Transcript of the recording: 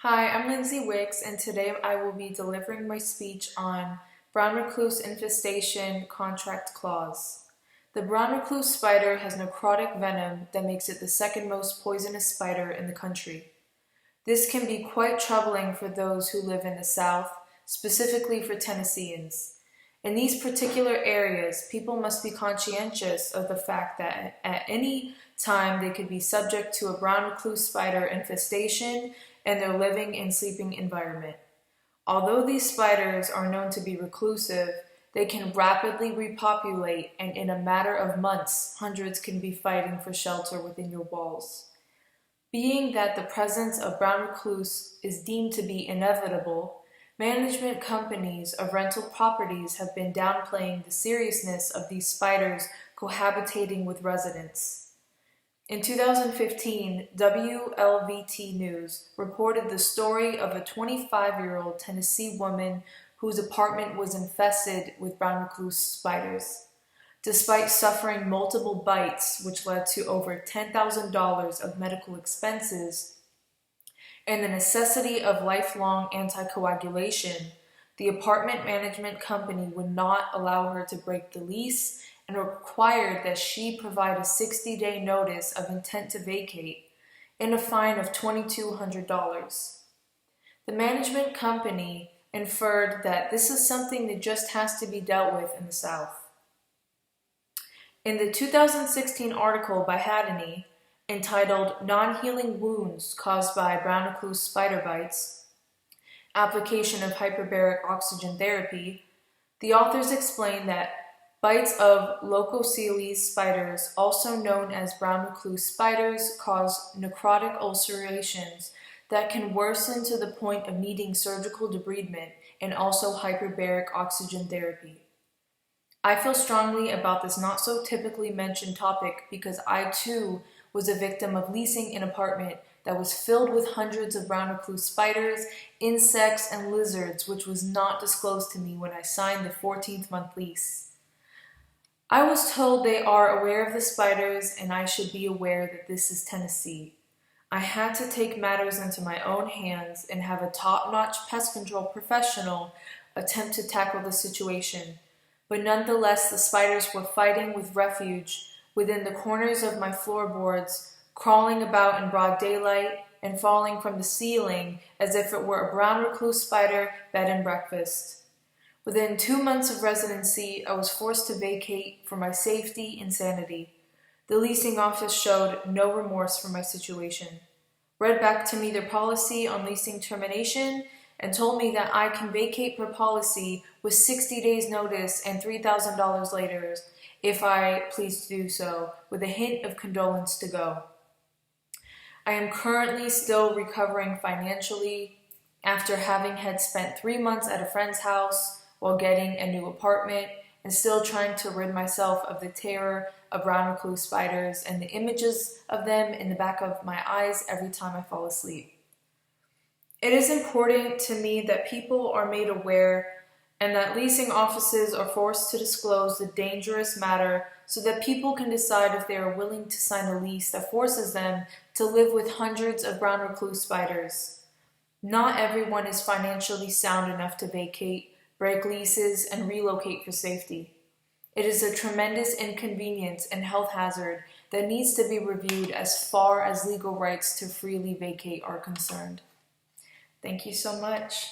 Hi, I'm lwicks, and today I will be delivering my speech on brown recluse infestation contract clause. The brown recluse spider has necrotic venom that makes it the second most poisonous spider in the country. This can be quite troubling for those who live in the South, specifically for Tennesseans. In these particular areas, people must be conscientious of the fact that at any time they could be subject to a brown recluse spider infestation in their living and sleeping environment. Although these spiders are known to be reclusive, they can rapidly repopulate, and in a matter of months, hundreds can be fighting for shelter within your walls. Being that the presence of brown recluse is deemed to be inevitable, management companies of rental properties have been downplaying the seriousness of these spiders cohabitating with residents. In 2015, WLVT News reported the story of a 25-year-old Tennessee woman whose apartment was infested with brown recluse spiders. Despite suffering multiple bites, which led to over $10,000 of medical expenses, and the necessity of lifelong anticoagulation, the apartment management company would not allow her to break the lease and required that she provide a 60-day notice of intent to vacate and a fine of $2,200. The management company inferred that this is something that just has to be dealt with in the South. In the 2016 article by Haddany, entitled Non-Healing Wounds Caused by Brown Recluse Spider Bites, Application of Hyperbaric Oxygen Therapy, the authors explain that bites of Leucoceles spiders, also known as brown recluse spiders, cause necrotic ulcerations that can worsen to the point of needing surgical debridement and also hyperbaric oxygen therapy. I feel strongly about this not so typically mentioned topic because I too was a victim of leasing an apartment that was filled with hundreds of brown recluse spiders, insects, and lizards, which was not disclosed to me when I signed the 14th-month lease. I was told they are aware of the spiders and I should be aware that this is Tennessee. I had to take matters into my own hands and have a top-notch pest control professional attempt to tackle the situation. But nonetheless, the spiders were fighting with refuge within the corners of my floorboards, crawling about in broad daylight and falling from the ceiling as if it were a brown recluse spider bed and breakfast. Within 2 months of residency, I was forced to vacate for my safety and sanity. The leasing office showed no remorse for my situation, read back to me their policy on leasing termination, and told me that I can vacate per policy with 60 days notice and $3,000 later if I please to do so, with a hint of condolence to go. I am currently still recovering financially after having had spent 3 months at a friend's house while getting a new apartment and still trying to rid myself of the terror of brown recluse spiders and the images of them in the back of my eyes every time I fall asleep. It is important to me that people are made aware and that leasing offices are forced to disclose the dangerous matter so that people can decide if they are willing to sign a lease that forces them to live with hundreds of brown recluse spiders. Not everyone is financially sound enough to vacate, break leases, and relocate for safety. It is a tremendous inconvenience and health hazard that needs to be reviewed as far as legal rights to freely vacate are concerned. Thank you so much.